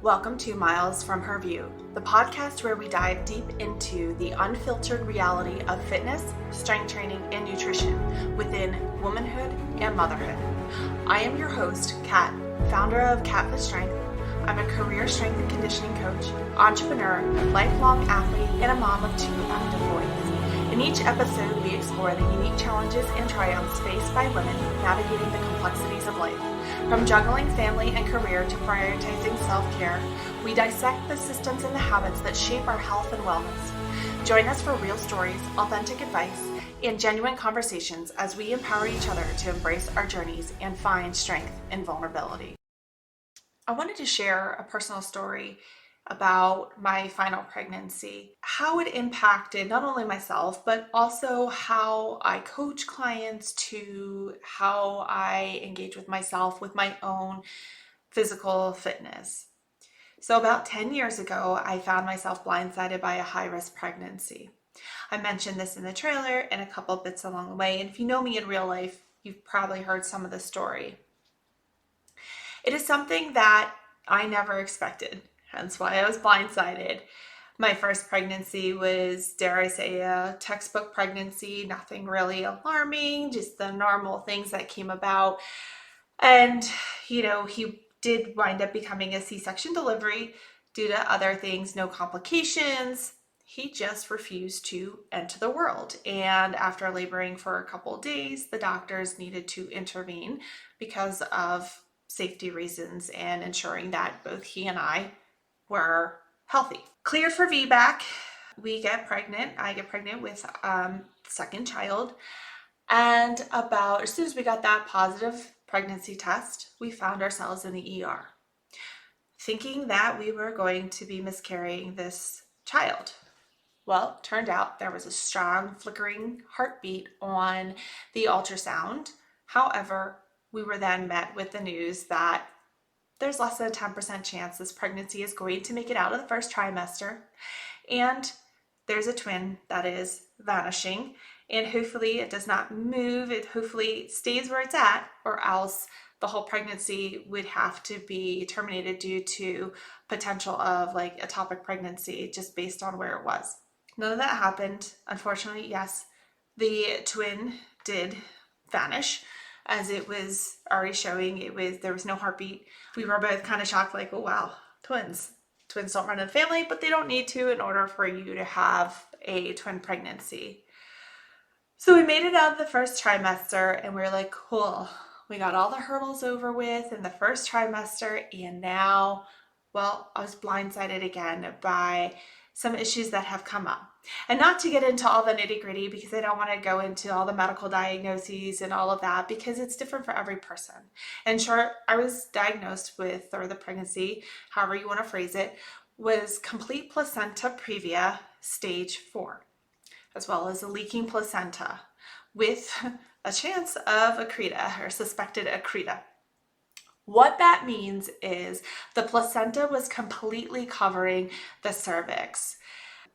Welcome to Miles from Her View, the podcast where we dive deep into the unfiltered reality of fitness, strength training, and nutrition within womanhood and motherhood. I am your host, Kat, founder of KatFit Strength. I'm a career strength and conditioning coach, entrepreneur, lifelong athlete, and a mom of 2 active boys. In each episode, we explore the unique challenges and triumphs faced by women navigating the complexities of life. From juggling family and career to prioritizing self-care, we dissect the systems and the habits that shape our health and wellness. Join us for real stories, authentic advice, and genuine conversations as we empower each other to embrace our journeys and find strength in vulnerability. I wanted to share a personal story about my final pregnancy, how it impacted not only myself, but also how I coach clients, to how I engage with myself with my own physical fitness. So about 10 years ago, I found myself blindsided by a high-risk pregnancy. I mentioned this in the trailer and a couple bits along the way, and if you know me in real life, you've probably heard some of the story. It is something that I never expected. Hence why I was blindsided. My first pregnancy was, dare I say, a textbook pregnancy, nothing really alarming, just the normal things that came about. And, he did wind up becoming a C-section delivery due to other things, no complications. He just refused to enter the world. And after laboring for a couple of days, the doctors needed to intervene because of safety reasons and ensuring that both he and I were healthy. Cleared for VBAC, we get pregnant. I get pregnant with second child. And as soon as we got that positive pregnancy test, we found ourselves in the ER, thinking that we were going to be miscarrying this child. Well, turned out there was a strong flickering heartbeat on the ultrasound. However, we were then met with the news that there's less than a 10% chance this pregnancy is going to make it out of the first trimester. And there's a twin that is vanishing. And hopefully it does not move. It hopefully stays where it's at, or else the whole pregnancy would have to be terminated due to potential of ectopic pregnancy just based on where it was. None of that happened. Unfortunately, yes, the twin did vanish. As it was already showing, there was no heartbeat. We were both kind of shocked, oh wow, twins. Twins don't run in the family, but they don't need to in order for you to have a twin pregnancy. So we made it out of the first trimester, and we were like, cool. We got all the hurdles over with in the first trimester, and now, I was blindsided again by some issues that have come up. And not to get into all the nitty-gritty, because I don't want to go into all the medical diagnoses and all of that, because it's different for every person. And sure, I was diagnosed with, or the pregnancy, however you want to phrase it, was complete placenta previa stage 4, as well as a leaking placenta with a chance of accreta, or suspected accreta. What that means is the placenta was completely covering the cervix,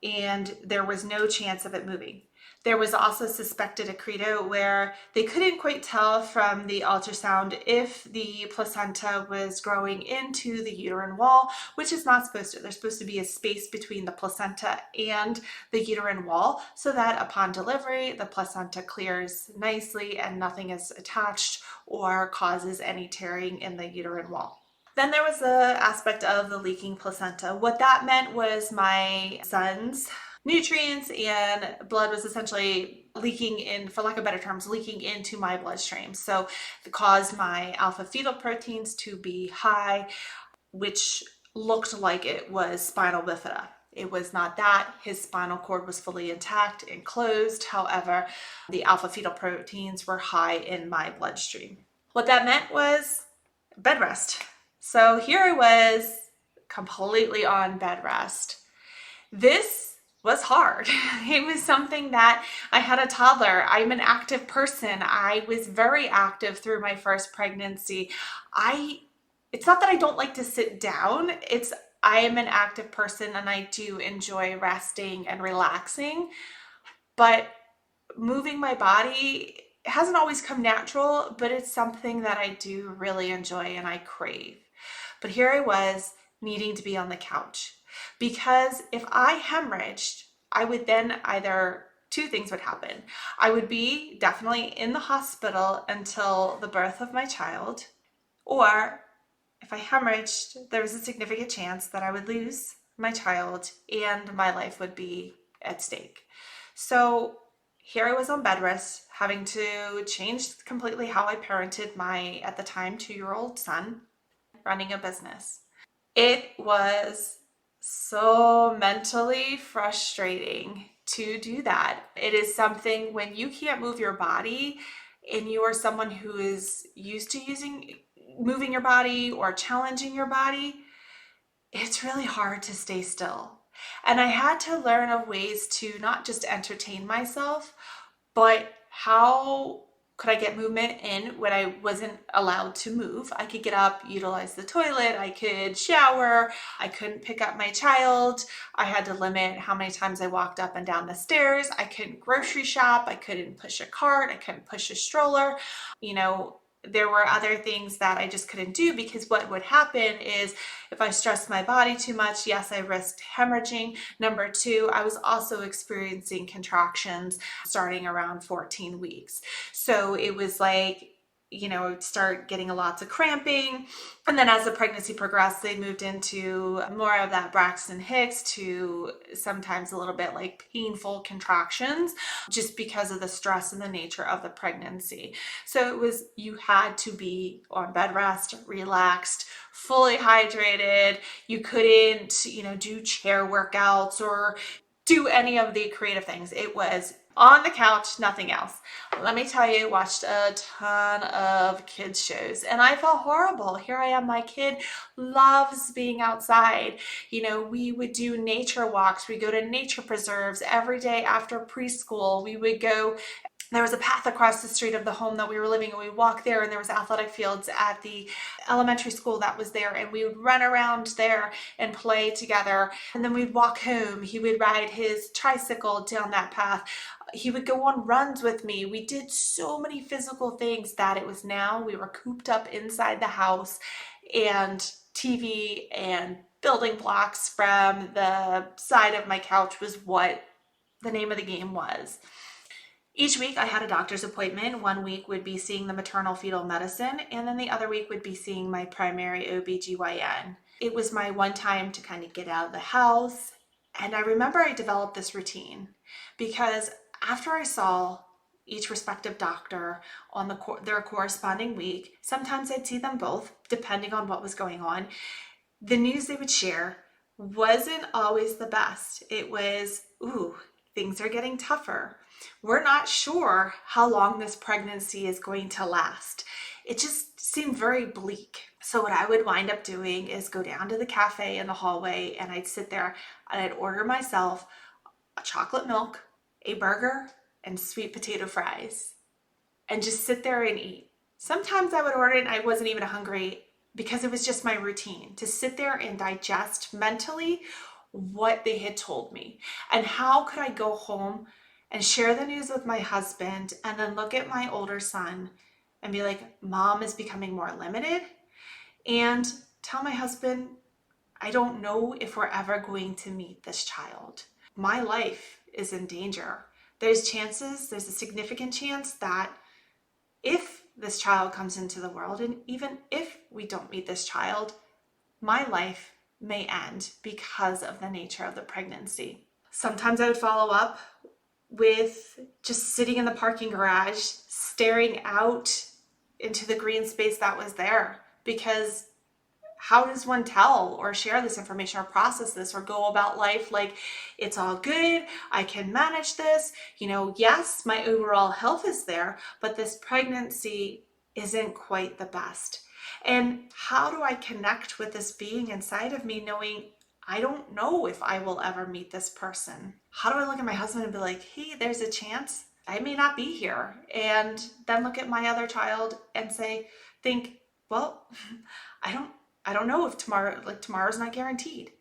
and there was no chance of it moving. There was also suspected accreta, where they couldn't quite tell from the ultrasound if the placenta was growing into the uterine wall, which is not supposed to. There's supposed to be a space between the placenta and the uterine wall, so that upon delivery, the placenta clears nicely and nothing is attached or causes any tearing in the uterine wall. Then there was the aspect of the leaking placenta. What that meant was my son's nutrients and blood was essentially leaking in, for lack of better terms, leaking into my bloodstream. So it caused my alpha fetal proteins to be high, which looked like it was spinal bifida. It was not that. His spinal cord was fully intact and closed. However, the alpha fetal proteins were high in my bloodstream. What that meant was bed rest. So here I was, completely on bed rest. This was hard. It was something that I had a toddler. I'm an active person. I was very active through my first pregnancy. It's not that I don't like to sit down. I am an active person and I do enjoy resting and relaxing, but moving my body hasn't always come natural, but it's something that I do really enjoy and I crave. But here I was needing to be on the couch. Because if I hemorrhaged, I would then either, two things would happen. I would be definitely in the hospital until the birth of my child, or if I hemorrhaged, there was a significant chance that I would lose my child and my life would be at stake. So here I was on bed rest, having to change completely how I parented my, at the time, 2-year-old son, running a business. It was so mentally frustrating to do that. It is something when you can't move your body and you are someone who is used to moving your body or challenging your body, it's really hard to stay still. And I had to learn of ways to not just entertain myself, but how could I get movement in when I wasn't allowed to move? I could get up, utilize the toilet, I could shower, I couldn't pick up my child, I had to limit how many times I walked up and down the stairs, I couldn't grocery shop, I couldn't push a cart, I couldn't push a stroller. There were other things that I just couldn't do because what would happen is if I stressed my body too much, yes, I risked hemorrhaging. Number two, I was also experiencing contractions starting around 14 weeks. So it was like, I'd start getting lots of cramping. And then as the pregnancy progressed, they moved into more of that Braxton Hicks to sometimes a little bit like painful contractions just because of the stress and the nature of the pregnancy. So it was, you had to be on bed rest, relaxed, fully hydrated. You couldn't, do chair workouts or do any of the creative things. It was on the couch, nothing else. Let me tell you, watched a ton of kids shows and I felt horrible. Here I am, my kid loves being outside. We would do nature walks. We go to nature preserves every day after preschool. There was a path across the street of the home that we were living in. We walked there and there was athletic fields at the elementary school that was there and we would run around there and play together. And then we'd walk home. He would ride his tricycle down that path. He would go on runs with me. We did so many physical things that it was now we were cooped up inside the house and TV and building blocks from the side of my couch was what the name of the game was. Each week I had a doctor's appointment. One week would be seeing the maternal fetal medicine, and then the other week would be seeing my primary OBGYN. It was my one time to kind of get out of the house. And I remember I developed this routine because after I saw each respective doctor on their corresponding week, sometimes I'd see them both, depending on what was going on. The news they would share wasn't always the best. It was, things are getting tougher. We're not sure how long this pregnancy is going to last. It just seemed very bleak. So what I would wind up doing is go down to the cafe in the hallway and I'd sit there and I'd order myself a chocolate milk, a burger, and sweet potato fries and just sit there and eat. Sometimes I would order it and I wasn't even hungry because it was just my routine to sit there and digest mentally what they had told me and how could I go home and share the news with my husband and then look at my older son and be like, Mom is becoming more limited, and tell my husband, I don't know if we're ever going to meet this child. My life is in danger. There's a significant chance that if this child comes into the world, and even if we don't meet this child, my life may end because of the nature of the pregnancy. Sometimes I would follow up with just sitting in the parking garage, staring out into the green space that was there. Because how does one tell or share this information or process this or go about life like it's all good, I can manage this, yes, my overall health is there, but this pregnancy isn't quite the best. And how do I connect with this being inside of me knowing I don't know if I will ever meet this person? How do I look at my husband and be like, hey, there's a chance I may not be here? And then look at my other child and think, well, I don't know if tomorrow's not guaranteed.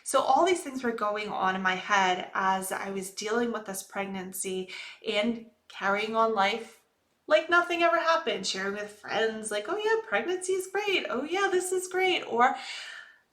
So all these things were going on in my head as I was dealing with this pregnancy and carrying on life like nothing ever happened, sharing with friends like, oh yeah, pregnancy is great. Oh yeah, this is great. Or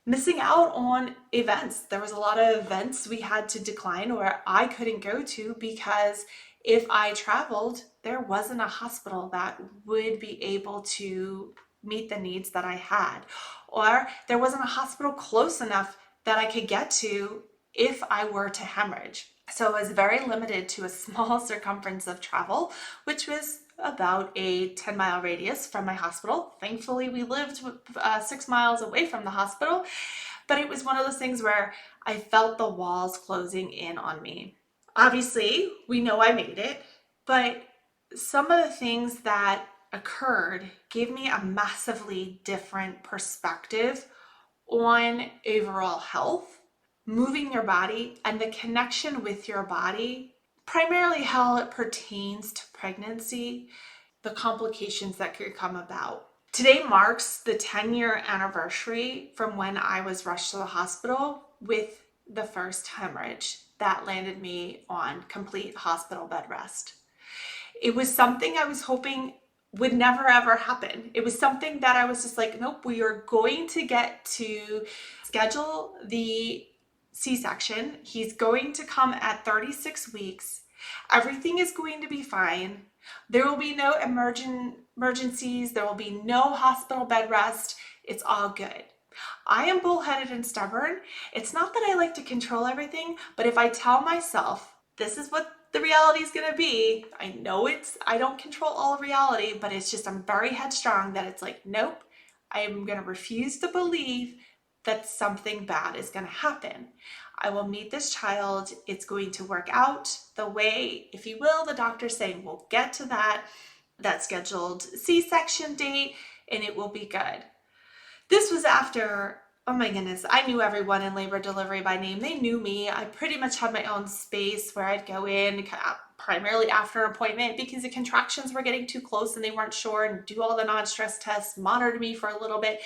missing out on events. There was a lot of events we had to decline or I couldn't go to because if I traveled, there wasn't a hospital that would be able to meet the needs that I had, or there wasn't a hospital close enough that I could get to if I were to hemorrhage. So I was very limited to a small circumference of travel, which was about a 10-mile radius from my hospital. Thankfully, we lived 6 miles away from the hospital, but it was one of those things where I felt the walls closing in on me. Obviously, we know I made it, but some of the things that occurred gave me a massively different perspective on overall health, moving your body, and the connection with your body, primarily how it pertains to pregnancy, the complications that could come about. Today marks the 10-year anniversary from when I was rushed to the hospital with the first hemorrhage that landed me on complete hospital bed rest. It was something I was hoping would never ever happen. It was something that I was just like, nope, we are going to get to schedule the C-section. He's going to come at 36 weeks. Everything is going to be fine. There will be no emergencies. There will be no hospital bed rest. It's all good. I am bullheaded and stubborn. It's not that I like to control everything, but if I tell myself this is what the reality is going to be, I know I don't control all of reality, but it's just, I'm very headstrong that it's like, nope, I'm going to refuse to believe that something bad is going to happen. I will meet this child. It's going to work out the way, if you will, the doctor's saying we'll get to that scheduled C-section date and it will be good. This was after, oh my goodness, I knew everyone in labor delivery by name. They knew me. I pretty much had my own space where I'd go in primarily after an appointment because the contractions were getting too close and they weren't sure, and do all the non-stress tests, monitor me for a little bit.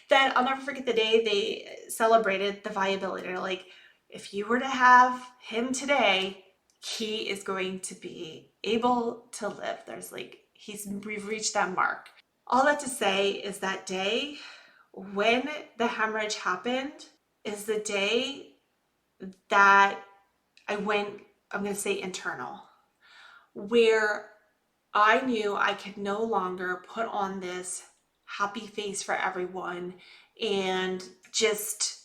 Then I'll never forget the day they celebrated the viability. They're like, if you were to have him today, he is going to be able to live. We've reached that mark. All that to say is that day when the hemorrhage happened is the day that I went, I'm going to say internal, where I knew I could no longer put on this happy face for everyone and just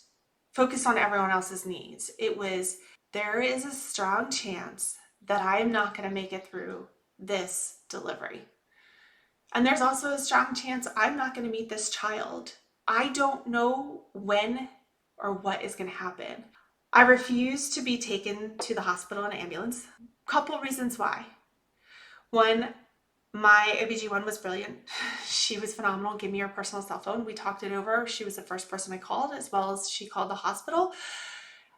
focus on everyone else's needs. It was, there is a strong chance that I am not going to make it through this delivery. And there's also a strong chance I'm not going to meet this child. I don't know when or what is going to happen. I refuse to be taken to the hospital in an ambulance. Couple reasons why. One, my OBGYN was brilliant. She was phenomenal. Gave me her personal cell phone. We talked it over. She was the first person I called, as well as she called the hospital.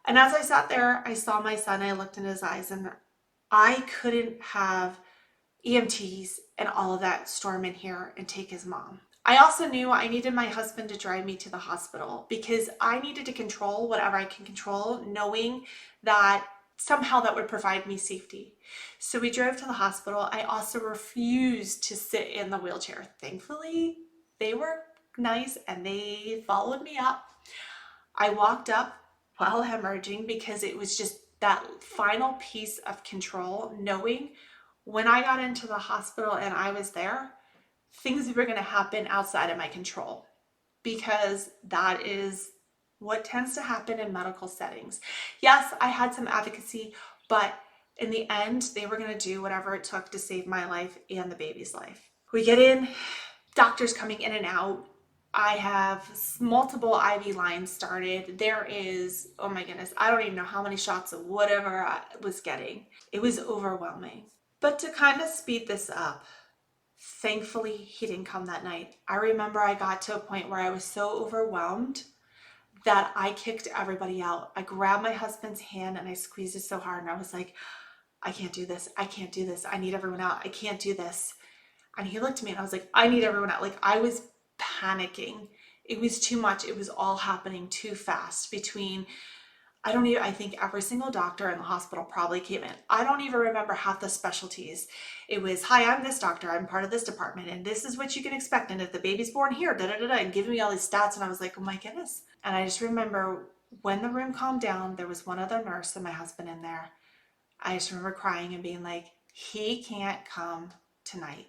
And as I sat there, I saw my son. I looked in his eyes, and I couldn't have EMTs and all of that storm in here and take his mom. I also knew I needed my husband to drive me to the hospital because I needed to control whatever I can control, knowing that somehow that would provide me safety. So we drove to the hospital. I also refused to sit in the wheelchair. Thankfully, they were nice and they followed me up. I walked up while hemorrhaging because it was just that final piece of control, knowing when I got into the hospital and I was there, things were going to happen outside of my control, because that is what tends to happen in medical settings. Yes, I had some advocacy, but in the end, they were going to do whatever it took to save my life and the baby's life. We get in, doctors coming in and out. I have multiple IV lines started. There is, oh my goodness, I don't even know how many shots of whatever I was getting. It was overwhelming. But to kind of speed this up, thankfully, he didn't come that night. I remember I got to a point where I was so overwhelmed that I kicked everybody out. I grabbed my husband's hand and I squeezed it so hard, and I was like, I can't do this. I can't do this. I need everyone out. I can't do this. And he looked at me and I was like, I need everyone out. Like, I was panicking. It was too much. It was all happening too fast between I think every single doctor in the hospital probably came in. I don't even remember half the specialties. It was, hi, I'm this doctor, I'm part of this department, and this is what you can expect. And if the baby's born here, da da da da, and giving me all these stats. And I was like, oh my goodness. And I just remember when the room calmed down, there was one other nurse and my husband in there. I just remember crying and being like, he can't come tonight.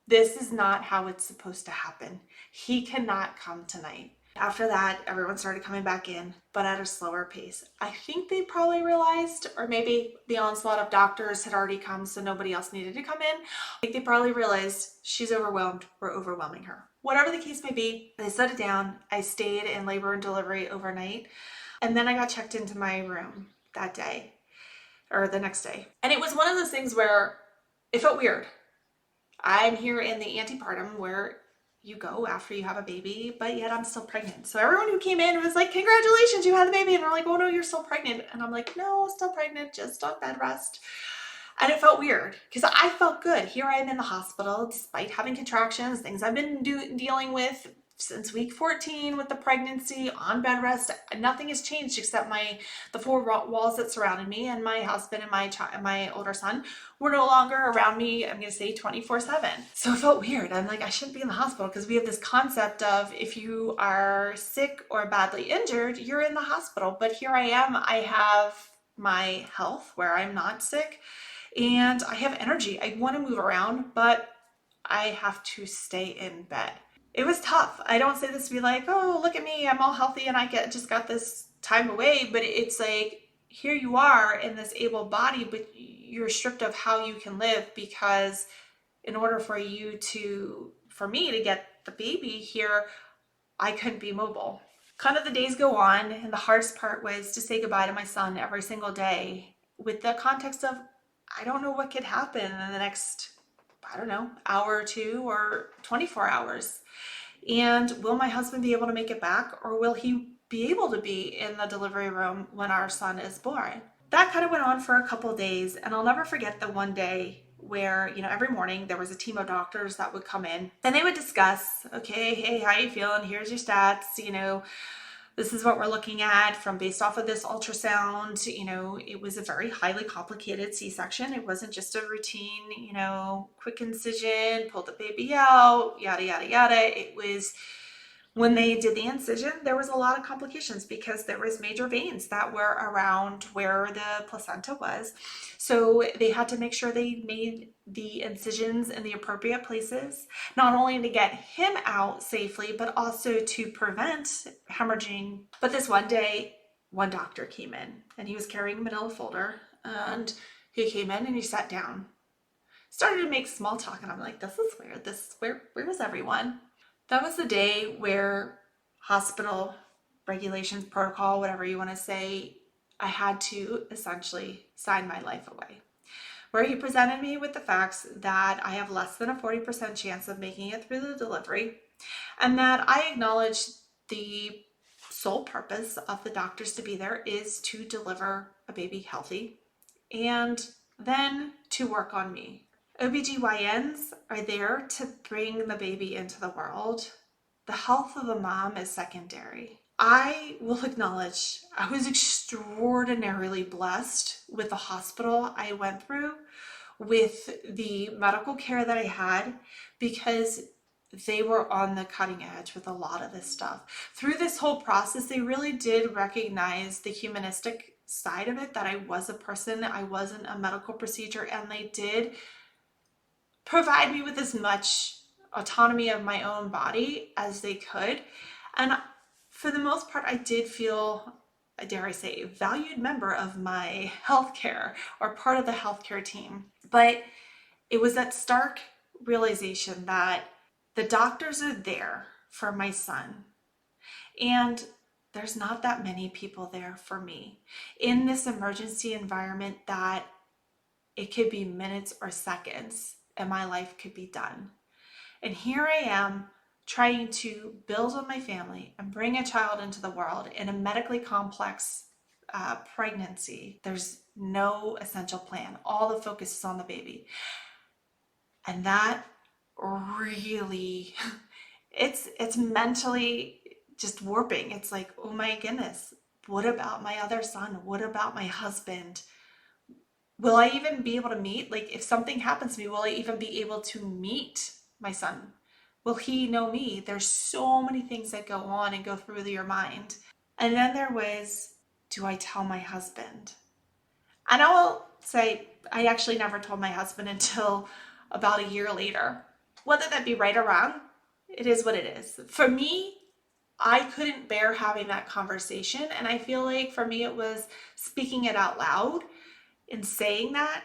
This is not how it's supposed to happen. He cannot come tonight. After that, everyone started coming back in, but at a slower pace. I think they probably realized, or maybe the onslaught of doctors had already come, so nobody else needed to come in. I think they probably realized she's overwhelmed, we're overwhelming her. Whatever the case may be, they set it down. I stayed in labor and delivery overnight, and then I got checked into my room that day, or the next day. And it was one of those things where it felt weird. I'm here in the antepartum where you go after you have a baby, but yet I'm still pregnant. So everyone who came in was like, congratulations, you had the baby. And they're like, oh no, you're still pregnant. And I'm like, no, still pregnant, just on bed rest. And it felt weird because I felt good. Here I am in the hospital, despite having contractions, things I've been dealing with since week 14 with the pregnancy, on bed rest. Nothing has changed except the four walls that surrounded me, and my husband and my older son were no longer around me, I'm going to say 24/7. So it felt weird. I'm like, I shouldn't be in the hospital, because we have this concept of if you are sick or badly injured, you're in the hospital. But here I am. I have my health where I'm not sick, and I have energy. I want to move around, but I have to stay in bed. It was tough. I don't say this to be like, oh, look at me, I'm all healthy and I just got this time away. But it's like, here you are in this able body, but you're stripped of how you can live, because in order for me to get the baby here, I couldn't be mobile. Kind of the days go on, and the hardest part was to say goodbye to my son every single day, with the context of, I don't know what could happen in the next, hour or two or 24 hours. And will my husband be able to make it back, or will he be able to be in the delivery room when our son is born? That kind of went on for a couple of days, and I'll never forget the one day where, every morning there was a team of doctors that would come in and they would discuss, okay, hey, how you feeling? Here's your stats, this is what we're looking at based off of this ultrasound. It was a very highly complicated C-section. It wasn't just a routine, quick incision, pull the baby out, yada, yada, yada. It was, when they did the incision, there was a lot of complications because there was major veins that were around where the placenta was. So they had to make sure they made the incisions in the appropriate places, not only to get him out safely, but also to prevent hemorrhaging. But this one day, one doctor came in and he was carrying a manila folder, and he came in and he sat down, started to make small talk, and I'm like, this is weird. Where was everyone? That was the day where hospital regulations, protocol, whatever you want to say, I had to essentially sign my life away. Where he presented me with the facts that I have less than a 40% chance of making it through the delivery, and that I acknowledge the sole purpose of the doctors to be there is to deliver a baby healthy, and then to work on me. OBGYNs are there to bring the baby into the world. The health of the mom is secondary. I will acknowledge I was extraordinarily blessed with the hospital I went through, with the medical care that I had, because they were on the cutting edge with a lot of this stuff. Through this whole process, they really did recognize the humanistic side of it, that I was a person, I wasn't a medical procedure, and they did provide me with as much autonomy of my own body as they could. And for the most part, I did feel, dare I say, a valued member of my healthcare, or part of the healthcare team. But it was that stark realization that the doctors are there for my son, and there's not that many people there for me in this emergency environment, that it could be minutes or seconds and my life could be done. And here I am trying to build on my family and bring a child into the world in a medically complex pregnancy. There's no essential plan. All the focus is on the baby. And that really, it's mentally just warping. It's like, oh my goodness, what about my other son? What about my husband? Will I even be able to meet? Like, if something happens to me, will I even be able to meet my son? Will he know me? There's so many things that go on and go through your mind. And then there was, do I tell my husband? And I will say, I actually never told my husband until about a year later. Whether that be right or wrong, it is what it is. For me, I couldn't bear having that conversation. And I feel like for me, it was speaking it out loud and saying that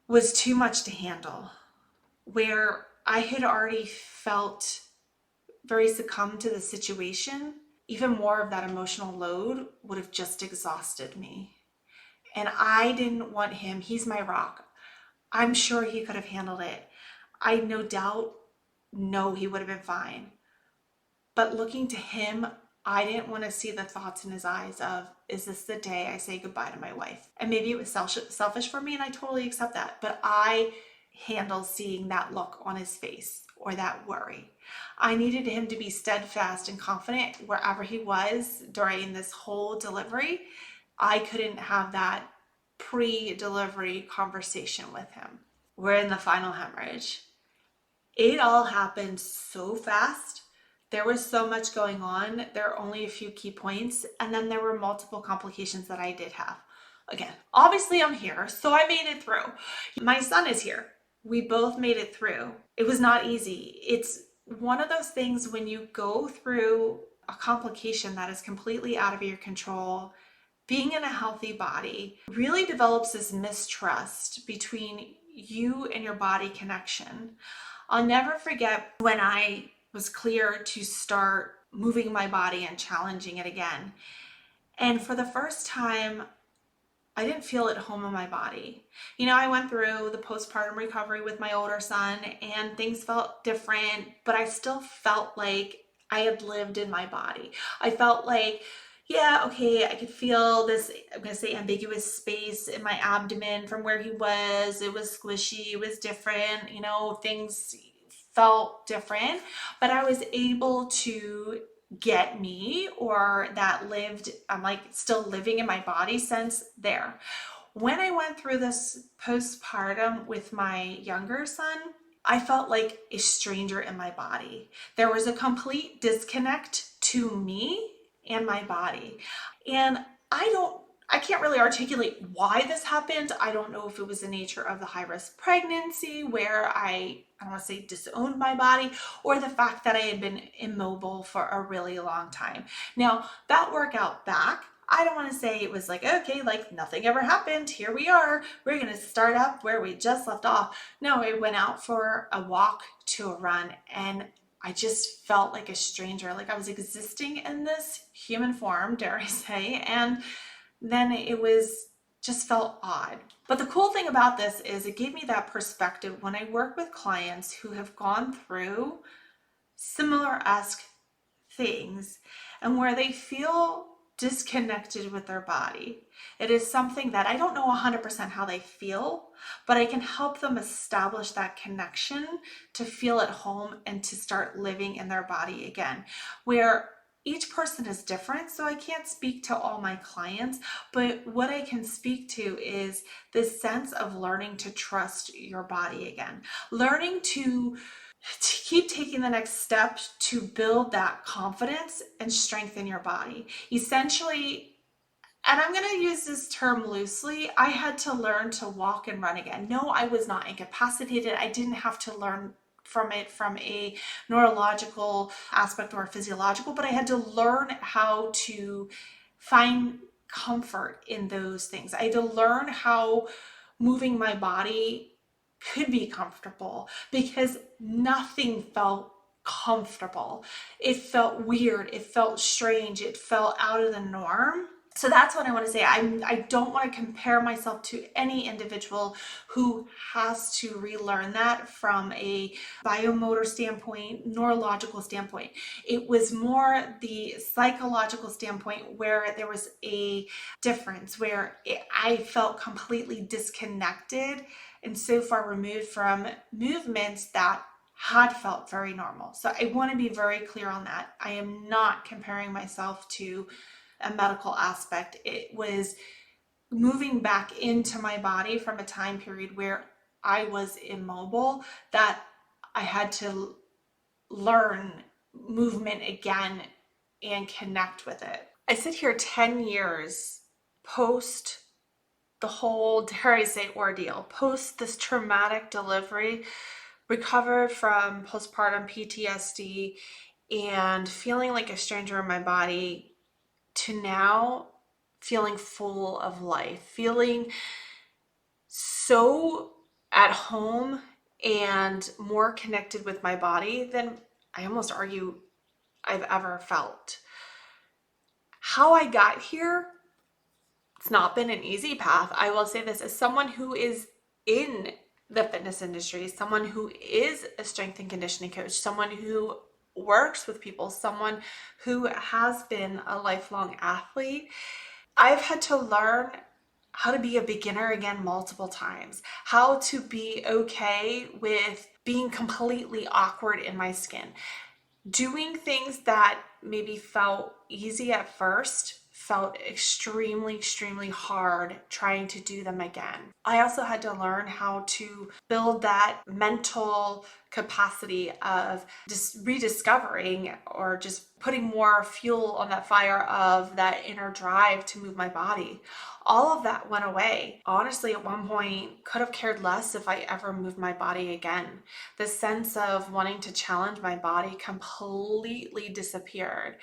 was too much to handle. Where I had already felt very succumbed to the situation, even more of that emotional load would have just exhausted me. And I didn't want him, he's my rock. I'm sure he could have handled it. I no doubt know he would have been fine. But looking to him, I didn't want to see the thoughts in his eyes of, is this the day I say goodbye to my wife? And maybe it was selfish for me, and I totally accept that. But I handle seeing that look on his face or that worry. I needed him to be steadfast and confident wherever he was during this whole delivery. I couldn't have that pre-delivery conversation with him. We're in the final hemorrhage. It all happened so fast. There was so much going on. There are only a few key points. And then there were multiple complications that I did have. Again, obviously I'm here, so I made it through. My son is here. We both made it through. It was not easy. It's one of those things when you go through a complication that is completely out of your control, being in a healthy body really develops this mistrust between you and your body connection. I'll never forget when I was clear to start moving my body and challenging it again. And for the first time, I didn't feel at home in my body. You know, I went through the postpartum recovery with my older son and things felt different, but I still felt like I had lived in my body. I felt like, yeah, okay, I could feel this, I'm going to say ambiguous space in my abdomen from where he was. It was squishy, it was different, you know, things felt different, but I was able to get me, or that lived, I'm like still living in my body sense there. When I went through this postpartum with my younger son, I felt like a stranger in my body. There was a complete disconnect to me and my body. And I can't really articulate why this happened. I don't know if it was the nature of the high-risk pregnancy where I don't want to say disowned my body, or the fact that I had been immobile for a really long time. Now, that workout back, I don't want to say it was like, okay, like nothing ever happened. Here we are. We're going to start up where we just left off. No, I went out for a walk to a run, and I just felt like a stranger, like I was existing in this human form, dare I say, and then it was just felt odd. But the cool thing about this is it gave me that perspective when I work with clients who have gone through similar-esque things and where they feel disconnected with their body. It is something that I don't know 100% how they feel, but I can help them establish that connection to feel at home and to start living in their body again, where each person is different, so I can't speak to all my clients, but what I can speak to is this sense of learning to trust your body again, learning to keep taking the next step to build that confidence and strengthen your body. Essentially, and I'm going to use this term loosely, I had to learn to walk and run again. No, I was not incapacitated. I didn't have to learn from it from a neurological aspect or physiological, but I had to learn how to find comfort in those things. I had to learn how moving my body could be comfortable, because nothing felt comfortable. It felt weird. It felt strange. It felt out of the norm. So that's what I want to say. I don't want to compare myself to any individual who has to relearn that from a biomotor standpoint, neurological standpoint. It was more the psychological standpoint where there was a difference, where I felt completely disconnected and so far removed from movements that had felt very normal. So I want to be very clear on that. I am not comparing myself to a medical aspect. It was moving back into my body from a time period where I was immobile, that I had to learn movement again and connect with it. I sit here 10 years post the whole, dare I say, ordeal, post this traumatic delivery, recovered from postpartum PTSD and feeling like a stranger in my body, to now feeling full of life, feeling so at home and more connected with my body than I almost argue I've ever felt. How I got here, it's not been an easy path. I will say this as someone who is in the fitness industry, someone who is a strength and conditioning coach, someone who works with people, someone who has been a lifelong athlete. I've had to learn how to be a beginner again multiple times, how to be okay with being completely awkward in my skin, doing things that maybe felt easy at first, felt extremely hard trying to do them again. I also had to learn how to build that mental capacity of just rediscovering or just putting more fuel on that fire of that inner drive to move my body. All of that went away. Honestly, at one point, could have cared less if I ever moved my body again. The sense of wanting to challenge my body completely disappeared.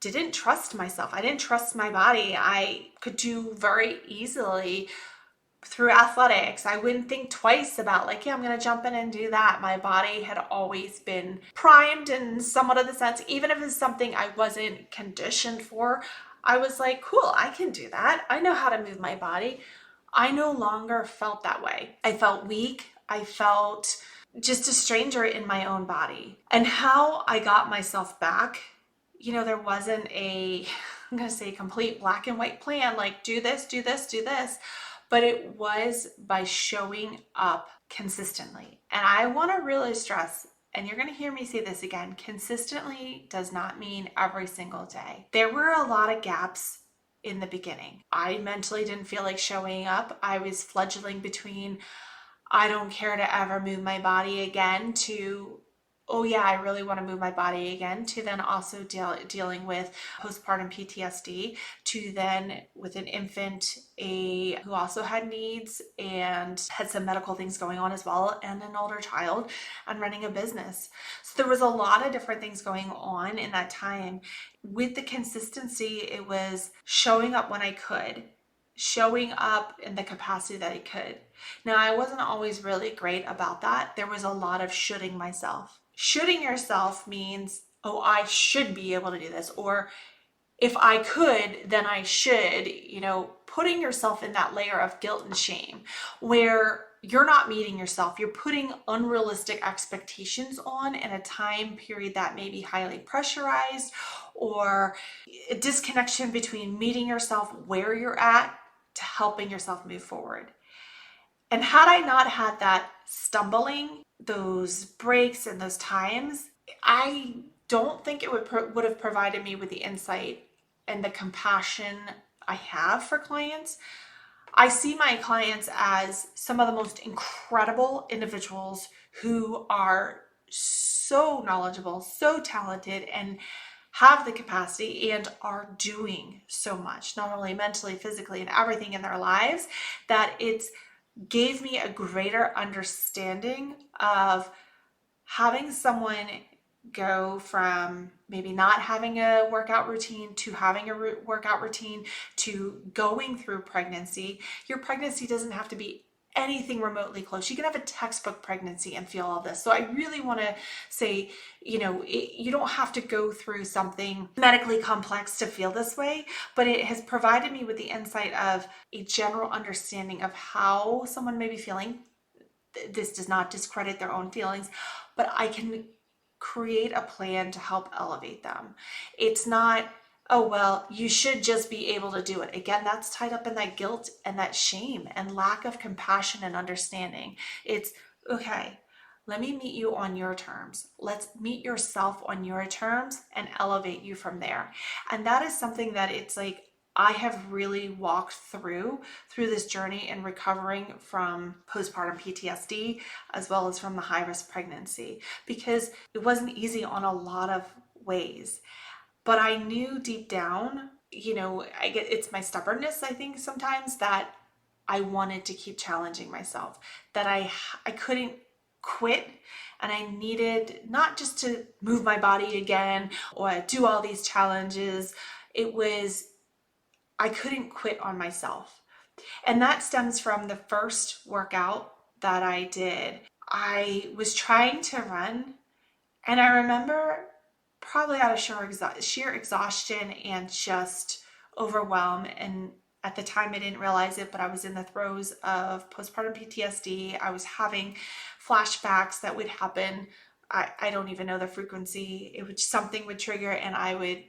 Didn't trust myself. I didn't trust my body. I could do very easily through athletics. I wouldn't think twice about like, yeah, I'm going to jump in and do that. My body had always been primed in somewhat of the sense, even if it's something I wasn't conditioned for, I was like, cool, I can do that. I know how to move my body. I no longer felt that way. I felt weak. I felt just a stranger in my own body. And how I got myself back, there wasn't I'm going to say complete black and white plan, like do this, do this, do this. But it was by showing up consistently. And I want to really stress, and you're going to hear me say this again, consistently does not mean every single day. There were a lot of gaps in the beginning. I mentally didn't feel like showing up. I was fledgling between I don't care to ever move my body again to oh yeah, I really want to move my body again, to then also dealing with postpartum PTSD, to then with an infant who also had needs and had some medical things going on as well, and an older child, and running a business. So there was a lot of different things going on in that time. With the consistency, it was showing up when I could, showing up in the capacity that I could. Now, I wasn't always really great about that. There was a lot of shoulding myself. Shoulding yourself means, oh, I should be able to do this, or if I could, then I should, putting yourself in that layer of guilt and shame where you're not meeting yourself. You're putting unrealistic expectations on in a time period that may be highly pressurized, or a disconnection between meeting yourself where you're at to helping yourself move forward. And had I not had that stumbling, those breaks and those times, I don't think it would have provided me with the insight and the compassion I have for clients. I see my clients as some of the most incredible individuals who are so knowledgeable, so talented, and have the capacity and are doing so much, not only mentally, physically, and everything in their lives, that it's gave me a greater understanding of having someone go from maybe not having a workout routine to having a workout routine to going through pregnancy. Your pregnancy doesn't have to be anything remotely close. You can have a textbook pregnancy and feel all this. So I really want to say, you don't have to go through something medically complex to feel this way, but it has provided me with the insight of a general understanding of how someone may be feeling. This does not discredit their own feelings, but I can create a plan to help elevate them. It's not, oh, well, you should just be able to do it. Again, that's tied up in that guilt and that shame and lack of compassion and understanding. It's, okay, Let me meet you on your terms. Let's meet yourself on your terms and elevate you from there. And that is something that it's like I have really walked through this journey in recovering from postpartum PTSD as well as from the high risk pregnancy, because it wasn't easy on a lot of ways. But I knew deep down, it's my stubbornness, I think sometimes, that I wanted to keep challenging myself, that I couldn't quit, and I needed not just to move my body again or do all these challenges. It was, I couldn't quit on myself. And that stems from the first workout that I did. I was trying to run, and I remember, probably out of sheer exhaustion and just overwhelm. And at the time I didn't realize it, but I was in the throes of postpartum PTSD. I was having flashbacks that would happen. I don't even know the frequency. It would, something would trigger and I would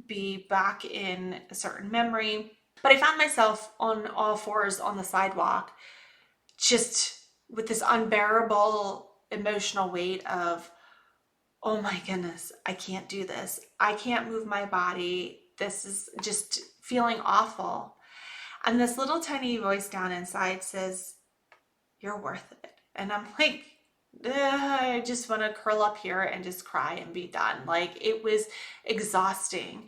be back in a certain memory. But I found myself on all fours on the sidewalk, just with this unbearable emotional weight of, oh my goodness, I can't do this. I can't move my body. This is just feeling awful. And this little tiny voice down inside says, you're worth it. And I'm like, I just want to curl up here and just cry and be done. Like, it was exhausting.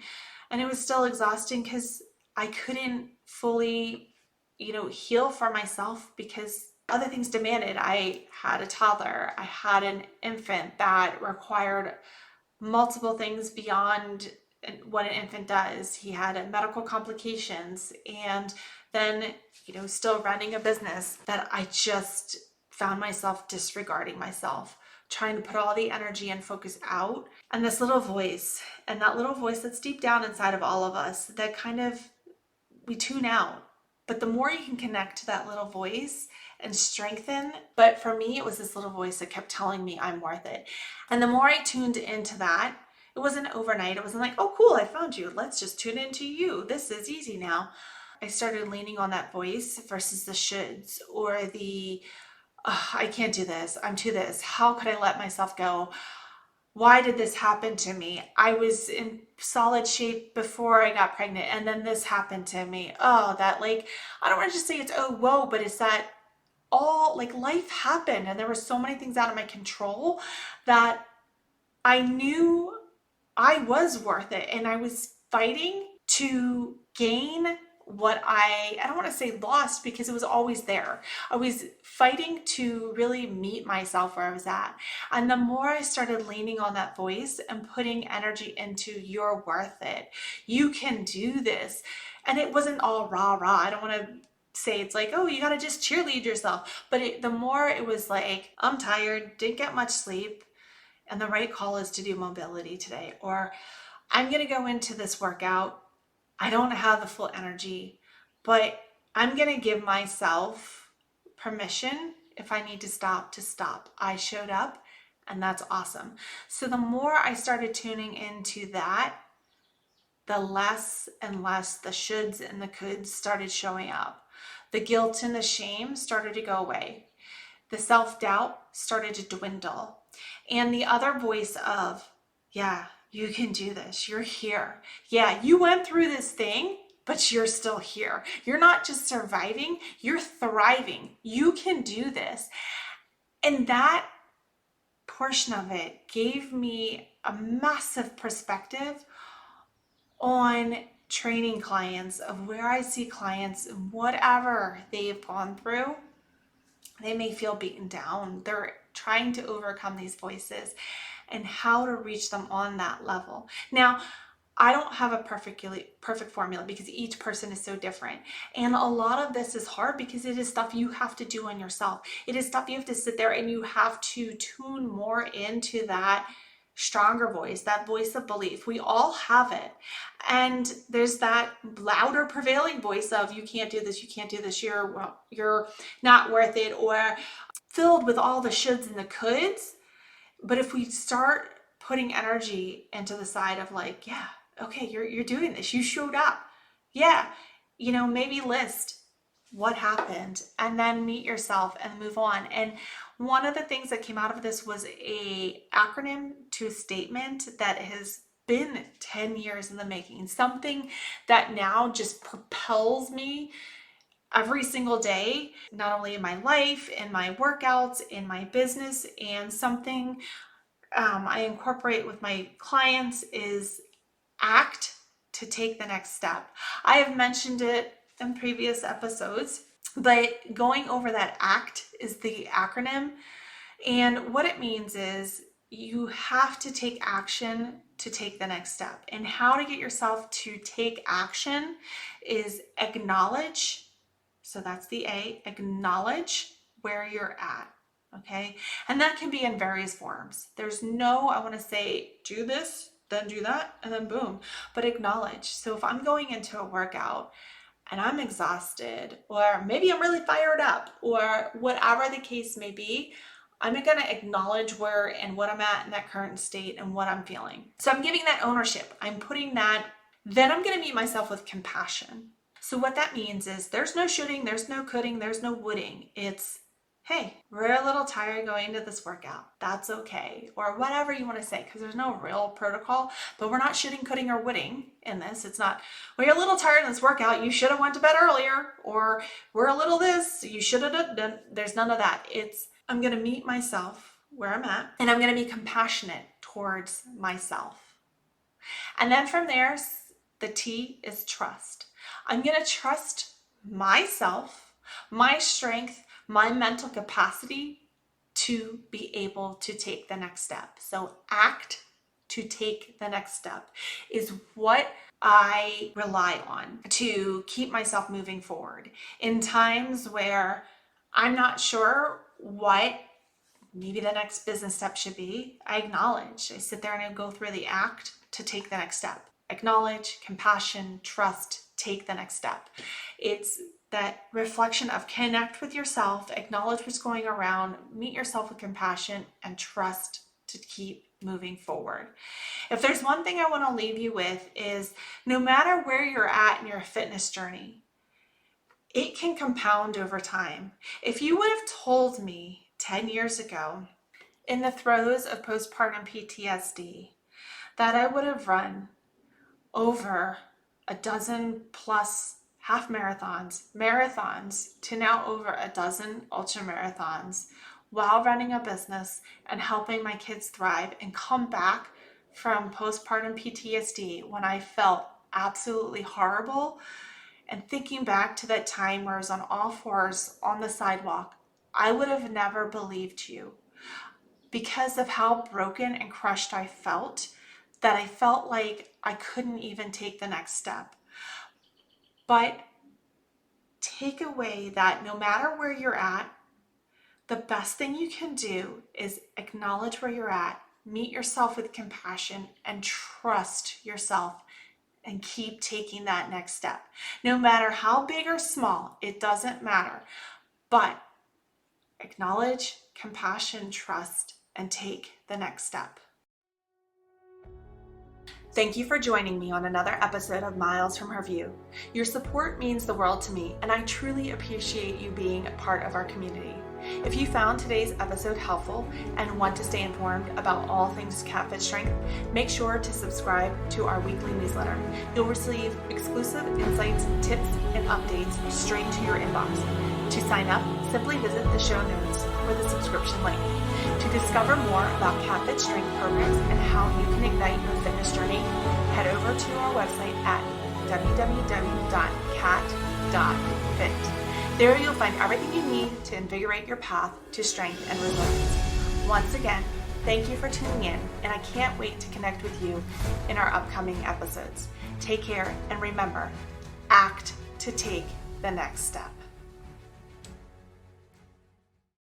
And it was still exhausting because I couldn't fully, heal for myself because other things demanded. I had a toddler, I had an infant that required multiple things beyond what an infant does. He had medical complications, and then, still running a business that I just found myself disregarding myself, trying to put all the energy and focus out. And this little voice, and that little voice that's deep down inside of all of us, that kind of, we tune out. But the more you can connect to that little voice and strengthen. But for me, it was this little voice that kept telling me I'm worth it. And the more I tuned into that, it wasn't overnight. It wasn't like, oh, cool, I found you. Let's just tune into you. This is easy now. I started leaning on that voice versus the shoulds or the, I can't do this. I'm too this. How could I let myself go? Why did this happen to me? I was in solid shape before I got pregnant, and then this happened to me. Oh, that, like, I don't want to just say it's, oh, whoa, but it's that all, like, life happened and there were so many things out of my control that I knew I was worth it. And I was fighting to gain what I don't want to say lost, because it was always there. I was fighting to really meet myself where I was at. And the more I started leaning on that voice and putting energy into, you're worth it, you can do this. And it wasn't all rah rah. I don't want to say it's like, oh, you got to just cheerlead yourself. But the more it was like, I'm tired, didn't get much sleep, and the right call is to do mobility today. Or I'm going to go into this workout. I don't have the full energy, but I'm going to give myself permission if I need to stop, to stop. I showed up, and that's awesome. So the more I started tuning into that, the less and less the shoulds and the coulds started showing up. The guilt and the shame started to go away. The self-doubt started to dwindle. And the other voice of, yeah, you can do this. You're here. Yeah, you went through this thing, but you're still here. You're not just surviving, you're thriving. You can do this. And that portion of it gave me a massive perspective on training clients, of where I see clients, whatever they've gone through. They may feel beaten down. They're trying to overcome these voices, and how to reach them on that level. Now, I don't have a perfect formula, because each person is so different. And a lot of this is hard because it is stuff you have to do on yourself. It is stuff you have to sit there and you have to tune more into that stronger voice, that voice of belief. We all have it. And there's that louder prevailing voice of, you can't do this, you can't do this, you're not worth it, or filled with all the shoulds and the coulds. But if we start putting energy into the side of like, yeah, okay, you're doing this, you showed up. Yeah, maybe list what happened, and then meet yourself and move on. And one of the things that came out of this was a acronym to a statement that has been 10 years in the making, something that now just propels me every single day, not only in my life, in my workouts, in my business, and something I incorporate with my clients is act to take the next step. I have mentioned it in previous episodes, but going over that ACT is the acronym. And what it means is you have to take action to take the next step. And how to get yourself to take action is acknowledge. So that's the A, acknowledge where you're at. Okay. And that can be in various forms. There's no, I want to say, do this, then do that, and then boom, but acknowledge. So if I'm going into a workout and I'm exhausted, or maybe I'm really fired up, or whatever the case may be, I'm going to acknowledge where and what I'm at in that current state and what I'm feeling. So I'm giving that ownership. I'm putting that, then I'm going to meet myself with compassion. So what that means is there's no shoulding, there's no coulding, there's no woulding. It's, hey, we're a little tired going to this workout. That's okay. Or whatever you want to say, because there's no real protocol, but we're not shoulding, coulding, or woulding in this. It's not, well, you're a little tired in this workout. You should have went to bed earlier. Or we're a little this, you should have done. There's none of that. It's, I'm going to meet myself where I'm at, and I'm going to be compassionate towards myself. And then from there, the T is trust. I'm going to trust myself, my strength, my mental capacity to be able to take the next step. So act to take the next step is what I rely on to keep myself moving forward. In times where I'm not sure what maybe the next business step should be, I acknowledge. I sit there and I go through the act to take the next step. Acknowledge, compassion, trust, take the next step. It's that reflection of connect with yourself, acknowledge what's going around, meet yourself with compassion, and trust to keep moving forward. If there's one thing I want to leave you with is no matter where you're at in your fitness journey, it can compound over time. If you would have told me 10 years ago, in the throes of postpartum PTSD, that I would have run over a dozen plus half marathons to now over a dozen ultra marathons while running a business and helping my kids thrive and come back from postpartum PTSD when I felt absolutely horrible, and thinking back to that time where I was on all fours on the sidewalk, I would have never believed you because of how broken and crushed I felt, that I felt like I couldn't even take the next step. But take away that no matter where you're at, the best thing you can do is acknowledge where you're at, meet yourself with compassion, and trust yourself and keep taking that next step. No matter how big or small, it doesn't matter. But acknowledge, compassion, trust, and take the next step. Thank you for joining me on another episode of Miles from Her View. Your support means the world to me, and I truly appreciate you being a part of our community. If you found today's episode helpful and want to stay informed about all things KatFit Strength, make sure to subscribe to our weekly newsletter. You'll receive exclusive insights, tips, and updates straight to your inbox. To sign up, simply visit the show notes or the subscription link. To discover more about KatFit Strength programs and how you can ignite your fitness journey, head over to our website at www.kat.fit. There you'll find everything you need to invigorate your path to strength and resilience. Once again, thank you for tuning in, and I can't wait to connect with you in our upcoming episodes. Take care, and remember, act to take the next step.